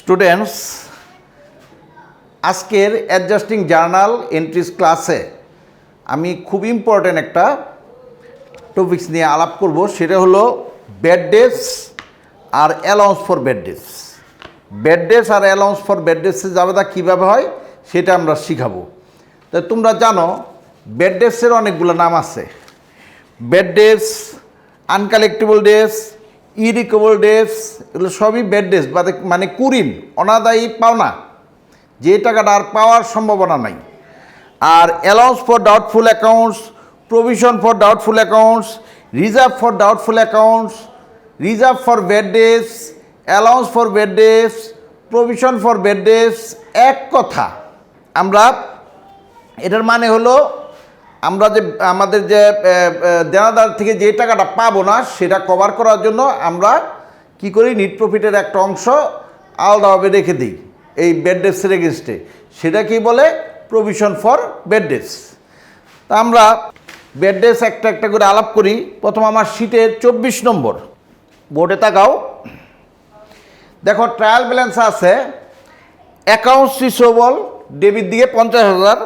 Students, আজকের adjusting journal entries ক্লাসে আমি খুব ইম্পর্ট্যান্ট একটা টপিকস নিয়ে আলাপ করব। সেটা হলো ব্যাড ডেস আর allowance for bad debts. Bad debts আর অ্যালাউন্স ফর ব্যাড ডেসের জাবেদা কীভাবে হয় সেটা আমরা শিখাবো। তো তোমরা জানো ব্যাড ডেসের অনেকগুলো নাম আছে। ব্যাড ডেস, আনকালেক্টেবল ডেস, ইরিকভেবল ডেস, এগুলো সবই ব্যাড ডেস মানে কুরিন, অনাদায়ী পাওনা, যে টাকাটা আর পাওয়ার সম্ভাবনা নাই। আর allowance for doubtful accounts, provision for doubtful accounts, reserve for doubtful accounts, reserve for bad debts, allowance for bad debts, provision for bad debts. এক কথা, আমরা এটার মানে হলো আমরা যে আমাদের যে দেনাদার থেকে যে টাকাটা পাবো না সেটা কভার করার জন্য আমরা কি করি, নিট প্রফিটের একটা অংশ আলাদাভাবে রেখে দিই এই ব্যাড ডেটসের এগেনস্টে। সেটা কি বলে? Provision for bad dates. তা আমরা ব্যাড ডেটস একটা একটা করে আলাপ করি। প্রথম আমার শীটের 24 নম্বর, বোর্ডে তাকাও। দেখো ট্রায়াল ব্যালেন্স আছে অ্যাকাউন্টস রিসিভেবল ডেবিট দিকে 50,000,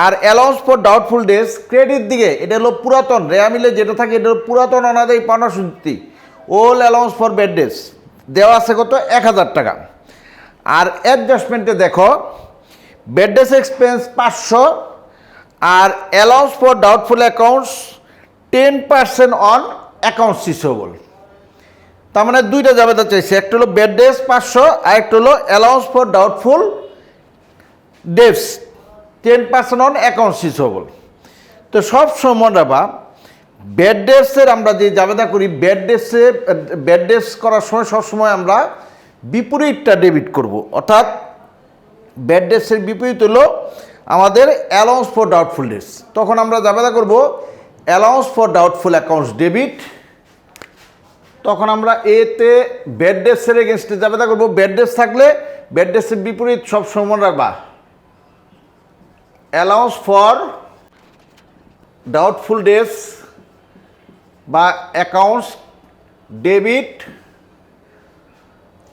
আর allowance for doubtful debts credit দিকে এটা হলো পুরাতন রেয়ামিলে যেটা থাকে, এটা হলো পুরাতন অনাদায়ী পাওনা সঞ্চিতি, ওল অ্যালাউন্স ফর ব্যাড ডেস দেওয়া আছে কত? 1,000 টাকা। আর অ্যাডজাস্টমেন্টে দেখো ব্যাড ডেস এক্সপেন্স 500 আর allowance for doubtful accounts 10% on accounts receivable. তার মানে দুইটা জাবেদা চাইছে, একটা হলো ব্যাড ডেস 500 আর একটা হলো allowance for doubtful dates 10% on accounts receivable. তো সব সময় রাখবা ব্যাড ডেটসের আমরা যে জাবেদা করি, ব্যাড ডেটস করার সময় সবসময় আমরা বিপরীতটা ডেবিট করব। অর্থাৎ ব্যাড ডেটসের বিপরীত হলো আমাদের অ্যালাউন্স ফর ডাউটফুল ডেটস। তখন আমরা জাবেদা করব allowance for doubtful accounts debit. তখন আমরা এতে ব্যাড ডেটসের এগেনস্টে জাবেদা করব। ব্যাড ডেটস থাকলে ব্যাড ডেটসের বিপরীত সব সময় রাখবা অ্যালাউন্স ফর ডাউটফুল ডেটস বা accounts debit,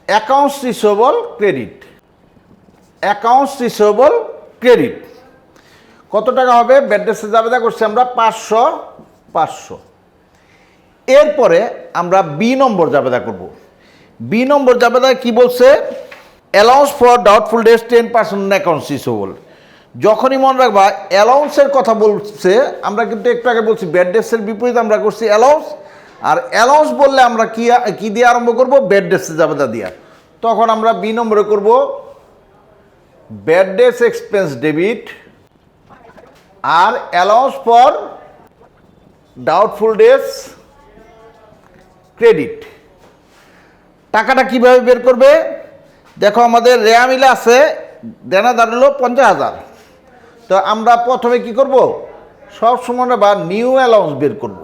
accounts receivable credit, accounts receivable credit. কত টাকা হবে? ব্যাড ডেটসে জাবেদা করছি আমরা 500। এরপরে আমরা বি নম্বর জাবেদা করব। বি নম্বর জাবেদা কি বলছে? Allowance for doubtful dates 10% accounts receivable. যখনই মনে রাখবা অ্যালাউন্সের কথা বলছে, আমরা কিন্তু একটু আগে বলছি ব্যাড ডেটসের বিপরীত আমরা করছি অ্যালাউন্স। আর অ্যালাউন্স বললে আমরা কি দিয়ে আরম্ভ করব? ব্যাড ডেটসে জাবেদা দিয়া। তখন আমরা বি নম্বরে করব ব্যাড ডেটস এক্সপেন্স ডেবিট আর allowance for doubtful debts credit. টাকাটা কিভাবে বের করবে? দেখো আমাদের রেয়ামিলে আছে দেনাদার হলো 50,000। তো আমরা প্রথমে কি করব? সব সময় বা নিউ অ্যালাউন্স বের করব।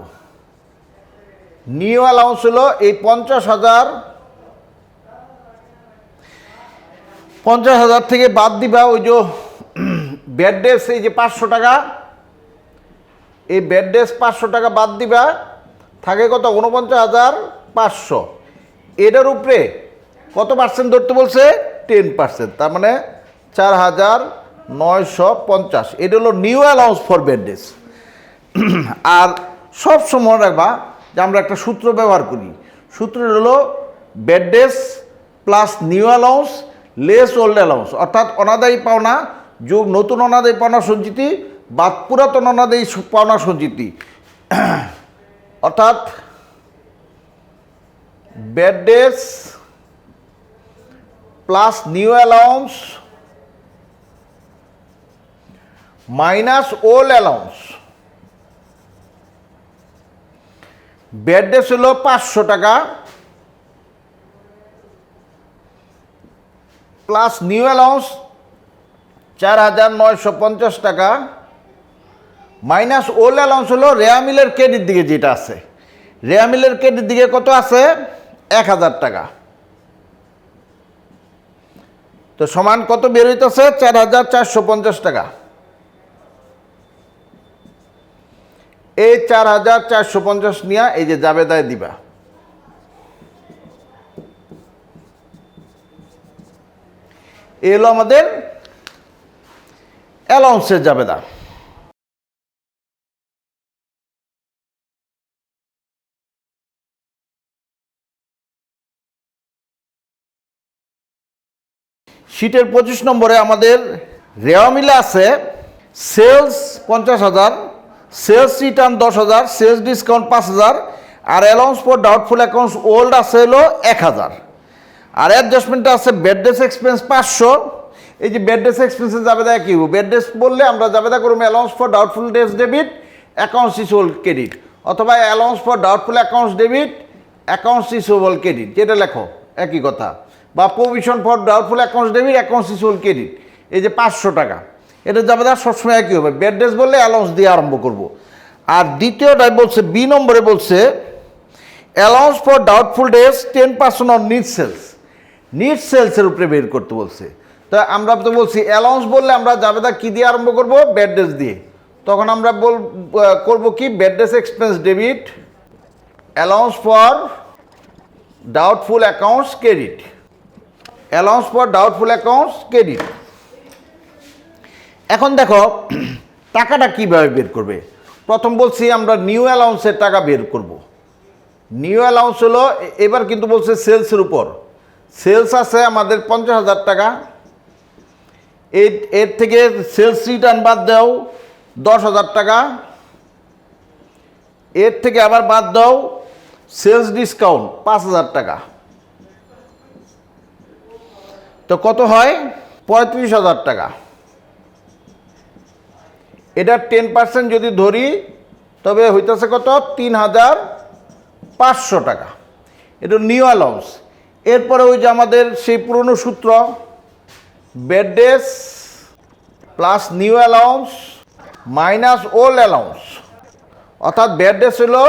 নিউ অ্যালাউন্স হলো এই 50,000 থেকে বাদ দিবা ওই যে ব্যাড ডেটস, এই যে 500 টাকা, এই ব্যাড ডেটস 500 টাকা বাদ দিবা, থাকে কত? 49,500। এটার উপরে কত পার্সেন্ট ধরতে বলছে? 10%। তার মানে 4,950। এটা হলো new allowance for bad debts. আর সব সময় রাখবা যে আমরা একটা সূত্র ব্যবহার করি। সূত্র হলো bad dates plus new allowance less old allowance, অর্থাৎ অনাদায়ী পাওনা যোগ নতুন অনাদায়ী পাওনা সঞ্চিতি বা পুরাতন অনাদায়ী পাওনা সঞ্চিতি। অর্থাৎ bad dates plus new allowance minus old allowance. Bad dates হলো 500 টাকা প্লাস নিউ অ্যালাউন্স 4,950 টাকা মাইনাস ওল্ড অ্যালাউন্স হলো রেয়ামিলের ক্রেডিট দিকে যেটা আছে। রেয়ামিলের ক্রেডিট দিকে কত আছে? 1,000 টাকা। তো সমান কত বের হইতেছে? 4,450 টাকা। এই 4,450 নিয়ে এই যে জাবেদায় দিবা। এলো আমাদের অ্যালাউন্সের জাবেদা। শীটের 25 নম্বরে আমাদের রেওয়া মিলে আছে sales 50,000, sales return 10,000, sales discount 5,000, আর allowance for doubtful accounts old আছে হলো 1,000, আর অ্যাডজাস্টমেন্টে আছে বেড ডেস এক্সপেন্স 500। এই যে বেড ডেস এক্সপেন্সের জাবেদা কি হবে? বেড ডেস বললে আমরা জাবেদা করবো allowance for doubtful debts debit accounts receivable credit, অথবা allowance for doubtful accounts debit accounts receivable credit, যেটা লেখো একই কথা, বা provision for doubtful accounts debit accounts receivable credit. এই যে 500 টাকা, এটা জাবেদা সবসময় একই হবে। বেড ডেস বললে অ্যালাউন্স দিয়ে আরম্ভ করব। আর দ্বিতীয়টাই বলছে বি নম্বরে বলছে allowance for doubtful debts 10% on net sales, net সেলসের উপরে বের করতে বলছে। তো আমরা তো বলছি অ্যালাউন্স বললে আমরা জাবেদা কি দিয়ে আরম্ভ করব? বেড ডেস দিয়ে। তখন আমরা করব কি? Bad debts expense debit allowance for doubtful accounts credit, allowance for doubtful accounts credit. এখন দেখো টাকাটা কিভাবে বের করবে। প্রথম বলছি আমরা নিউ অ্যালাউন্সের টাকা বের করব। নিউ অ্যালাউন্স হলো, এবার কিন্তু বলছে সেলসের উপর। সেলস আছে আমাদের 50,000 টাকা, এর থেকে সেলস রিটার্ন বাদ দাও 10,000 টাকা, এর থেকে আবার বাদ দাও সেলস ডিসকাউন্ট 5,000 টাকা। তো কত হয়? 35,000 টাকা। এটার 10% যদি ধরি তবে হইতেছে কত? 3,500 টাকা। এটা নিউ অ্যালাউন্স। এরপরে ওই যে আমাদের সেই পুরনো সূত্র, bad debts plus new allowance minus old allowance, অর্থাৎ বেড ডেস হলো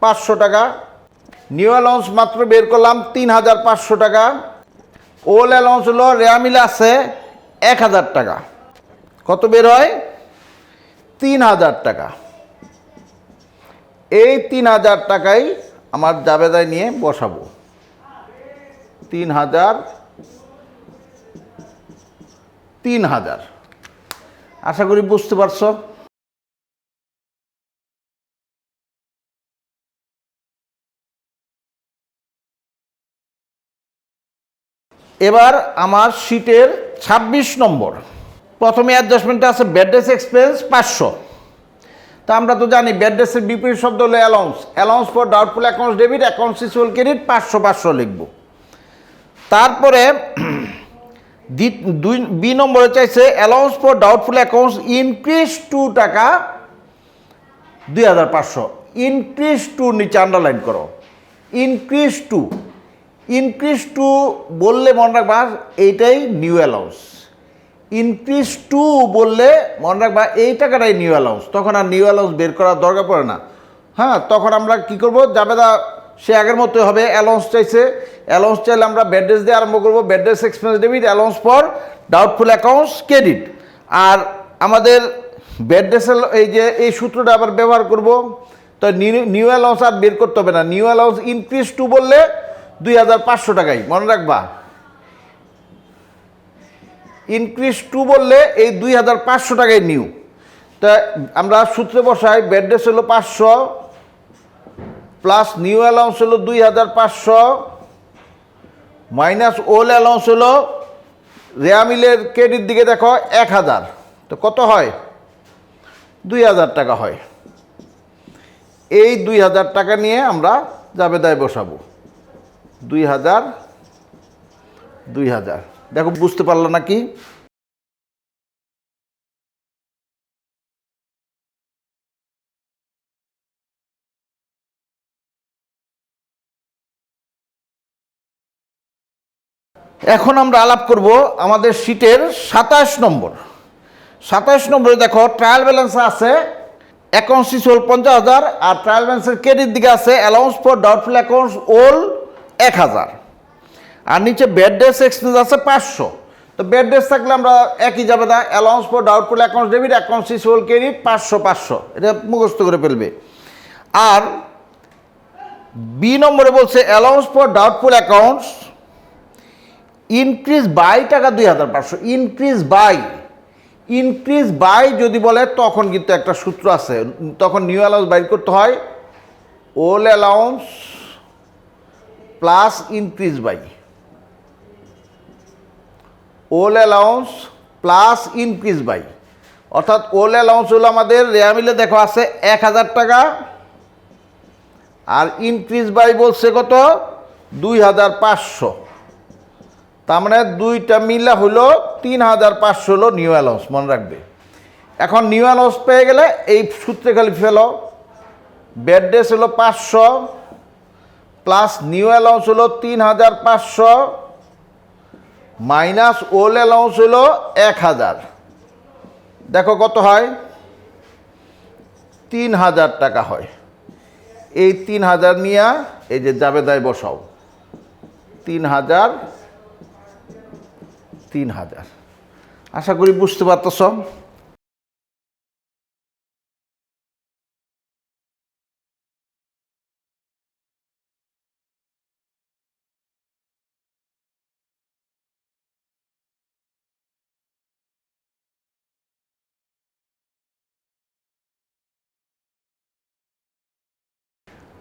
500 টাকা, নিউ অ্যালাউন্স মাত্র বের করলাম 3,500 টাকা, ওল্ড অ্যালাউন্স হলো রেওয়া মিলে আছে 1,000 টাকা। কত বের হয়? 3,000 টাকা। এই 3,000 টাকাই আমার জাবেদায় নিয়ে বসাবো। 3,000, 3,000। আশা করি বুঝতে পারছো। এবার আমার শীটের 26 নম্বর, প্রথমে অ্যাডজাস্টমেন্টে আছে বেড ডেস এক্সপেন্স 500। তা আমরা তো জানি বেড ডেসের বিপরীত শব্দ হলো allowance, allowance for doubtful accounts debit accounts receivable credit 500 লিখব। তারপরে বি নম্বরে চাইছে allowance for doubtful accounts increase two টাকা 2,500। ইনক্রিজ টু নিচে আন্ডারলাইন করো, ইনক্রিজ টু। ইনক্রিজ টু বললে মনে রাখবা এইটাই নিউ অ্যালাউন্স। ইনক্রিজ টু বললে মনে রাখবা এই টাকাটাই নিউ অ্যালাউন্স। তখন আর নিউ অ্যালাউন্স বের করার দরকার পড়ে না। হ্যাঁ, তখন আমরা কি করব? জাবেদা সে আগের মতো হবে। অ্যালাউন্স চাইছে, অ্যালাউন্স চাইলে আমরা বেড ডেস দিয়ে আরম্ভ করবো। Bad debts expense debit allowance for doubtful accounts credit. আর আমাদের বেড ডেসের এই যে এই সূত্রটা আবার ব্যবহার করব। তো নিউ অ্যালাউন্স আর বের করতে হবে না। নিউ অ্যালাউন্স ইনক্রিজ টু বললে 2,500 টাকাই, মনে রাখবা। ইনক্রিজ টু বললে এই 2,500 টাকাই নিউ। তা আমরা সূত্রে বসাই, বেড ডেস হলো 500 প্লাস নিউ অ্যালাউন্স হলো 2,500 মাইনাস ওল্ড অ্যালাউন্স হলো রেওয়া মিলের ক্রেডিট দিকে দেখো 1,000। তো কত হয়? 2,000 টাকা হয়। এই 2,000 টাকা নিয়ে আমরা জাবেদায় বসাবো। 2,000, 2,000। দেখো বুঝতে পারলো নাকি? এখন আমরা আলাপ করব আমাদের শীটের 27 নম্বর। 27 নম্বরে দেখো ট্রায়াল ব্যালেন্স আছে অ্যাকাউন্টস রিসিভেবল 50,000, আর ট্রায়াল ব্যালেন্সের ক্রেডিট দিকে আছে allowance for doubtful accounts old 1,000, আর নিচে বেড ডেস এক্সপেন্স আছে 500। তো বেড ডেস থাকলে আমরা একই যাবে না, allowance for doubtful accounts debit accounts receivable credit 500 এটা মুখস্থ করে ফেলবে। আর বি নম্বরে বলছে allowance for doubtful accounts increase by টাকা 2500, ইনক্রিজ বাই যদি বলে তখন কিন্তু একটা সূত্র আছে, তখন নিউ অ্যালাউন্স বাইর করতে হয় old allowance plus increase by, old allowance plus increase by. অর্থাৎ ওল্ড অ্যালাউন্স হলো আমাদের রেয়া মিলে দেখো আছে 1000 টাকা, আর ইনক্রিজ বাই বলছে কত 2500, তার মানে দুইটা মিলা হলো 3500 হলো নিউ অ্যালাউন্স, মনে রাখবে। এখন নিউ অ্যালাউন্স পেয়ে গেলে এই সূত্রে খালি ফেলো, বেড ডেস হলো 500 প্লাস নিউ অ্যালাউন্স হলো 3500 মাইনাস ওল্ড অ্যালাউন্স হলো 1000, দেখো কত হয় 3000 টাকা হয়। এই 3000 নিয়ে এই যে জাবেদায় বসাও, 3000, আশা করি বুঝতে পারতেছ।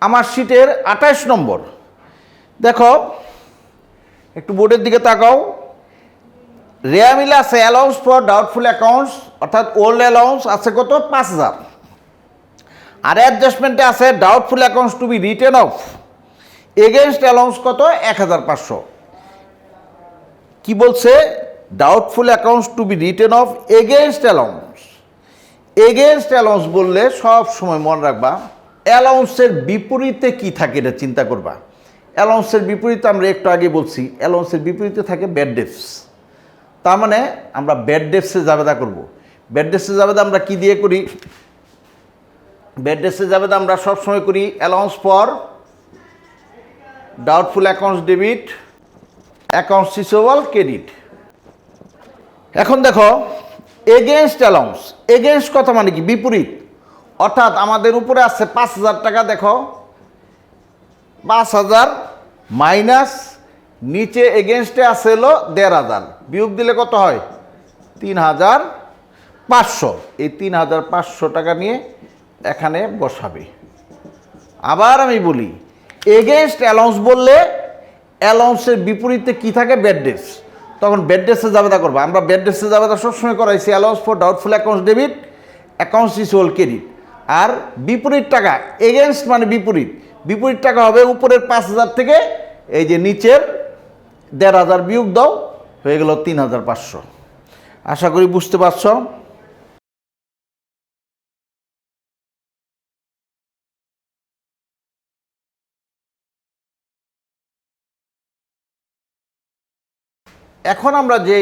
আমার শিটের 28 নম্বর দেখো, একটু বোর্ডের দিকে তাকাও। রেয়া মিলে আছে অ্যালাউন্স ফর ডাউটফুল অ্যাকাউন্টস, অর্থাৎ ওল্ড অ্যালাউন্স আছে কত 5000, আর অ্যাডজাস্টমেন্টে আছে doubtful accounts to be written off against allowance কত 1500। কি বলছে doubtful accounts to be written off against allowance. Against allowance বললে সব সময় মনে রাখবা অ্যালাউন্সের বিপরীতে কি থাকে এটা চিন্তা করবা। অ্যালাউন্সের বিপরীতে আমরা একটু আগে বলছি অ্যালাউন্সের বিপরীতে থাকে ব্যাড ডেটস, তার মানে আমরা ব্যাড ডেটসে জাবেদা করব। ব্যাড ডেটসে জাবেদা আমরা কি দিয়ে করি, ব্যাড ডেটসে জাবেদা আমরা সবসময় করি allowance for doubtful accounts debit, accounts receivable credit. এখন দেখো এগেনস্ট অ্যালাউন্স, এগেনস্ট কথা মানে কি বিপরীত, অর্থাৎ আমাদের উপরে আছে 5000 টাকা, দেখো 5000 মাইনাস নিচে এগেনস্টে আছে হলো 1500, বিয়োগ দিলে কত হয় 3500। এই 3500 টাকা নিয়ে এখানে বসাবে। আবার আমি বলি এগেনস্ট অ্যালাউন্স বললে অ্যালাউন্সের বিপরীতে কি থাকে ব্যাড ডেটস, তখন ব্যাড ডেটসে জাবেদা করবো। আমরা ব্যাড ডেটসে জাবেদা সবসময় করাইছি allowance for doubtful accounts debit, accounts receivable credit. আর বিপরীত টাকা এগেনস্ট মানে বিপরীত, বিপরীত টাকা হবে উপরের 5000 থেকে এই যে নিচের 1500 বিয়োগ দাও, হয়ে গেল 3500। আশা করি বুঝতে পারছ। এখন আমরা যে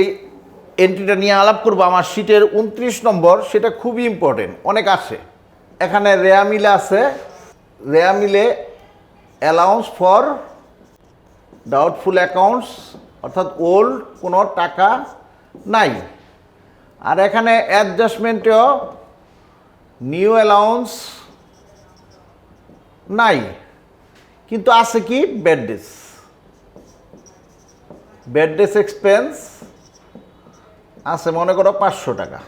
এন্ট্রিটা নিয়ে আলাপ করবো আমার শিটের 29 নম্বর, সেটা খুবই ইম্পর্টেন্ট, অনেক আসে। এখানে রেয়া মিলে আছে, রেয়া মিলে অ্যালাউন্স ফর ডাউটফুল অ্যাকাউন্টস, অর্থাৎ ওল্ড কোনো টাকা নাই। আর এখানে অ্যাডজাস্টমেন্টেও নিউ অ্যালাউন্স নাই, কিন্তু আছে কি bad dates, bad debts expense আছে মনে করো 500 টাকা।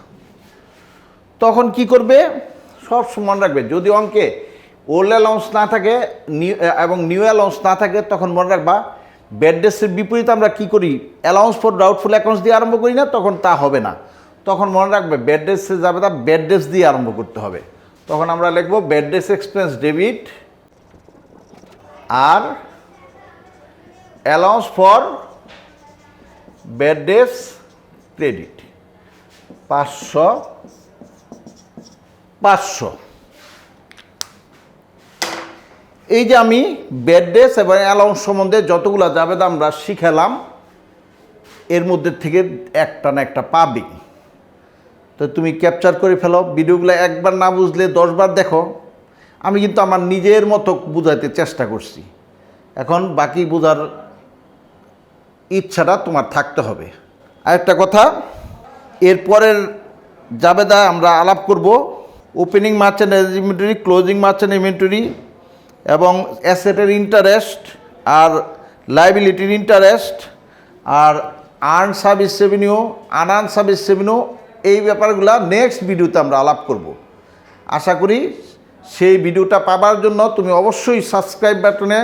তখন কি করবে সব সমান রাখবে, যদি অঙ্কে ওল্ড অ্যালাউন্স না থাকে এবং নিউ অ্যালাউন্স না থাকে তখন মনে রাখবা ব্যাড ডেটসের বিপরীতে আমরা কি করি অ্যালাউন্স ফর ডাউটফুল অ্যাকাউন্টস দিয়ে আরম্ভ করি না, তখন তা হবে না। তখন মনে রাখবে ব্যাড ডেটসে যাবে তা ব্যাড ডেটস দিয়ে আরম্ভ করতে হবে। তখন আমরা লিখবো ব্যাড ডেটস এক্সপেন্স ডেবিট আর allowance for bad debts credit 500 500। এই যে আমি ব্যাড ডেটস এবং অ্যালাউন্স সম্বন্ধে যতগুলো জাবেদা আমরা শিখালাম এর মধ্যে থেকে একটা না একটা পাবি। তো তুমি ক্যাপচার করে ফেলো, ভিডিওগুলো একবার না বুঝলে 10 বার দেখো। আমি কিন্তু আমার নিজের মতো বোঝাতে চেষ্টা করছি, এখন বাকি বোঝার ইচ্ছাটা তোমার থাকতে হবে। আরেকটা কথা, এরপরের জাবেদা আমরা আলাপ করব opening merchandise inventory, closing merchandise inventory এবং অ্যাসেটের ইন্টারেস্ট আর লাইবিলিটির ইন্টারেস্ট আর earned service revenue, unearned service revenue, এই ব্যাপারগুলো নেক্সট ভিডিওতে আমরা আলাপ করব। আশা করি সেই ভিডিওটা পাবার জন্য তুমি অবশ্যই সাবস্ক্রাইব বাটনে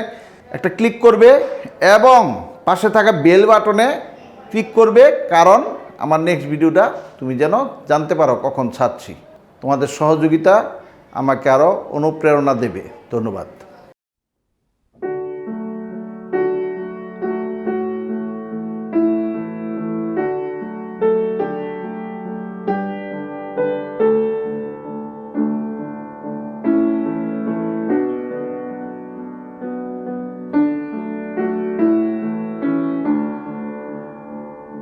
একটা ক্লিক করবে এবং পাশে থাকা বেল বাটনে ক্লিক করবে, কারণ আমার নেক্সট ভিডিওটা তুমি যেন জানতে পারো কখন ছাড়ছি। তোমাদের সহযোগিতা আমাকে আরও অনুপ্রেরণা দেবে। ধন্যবাদ।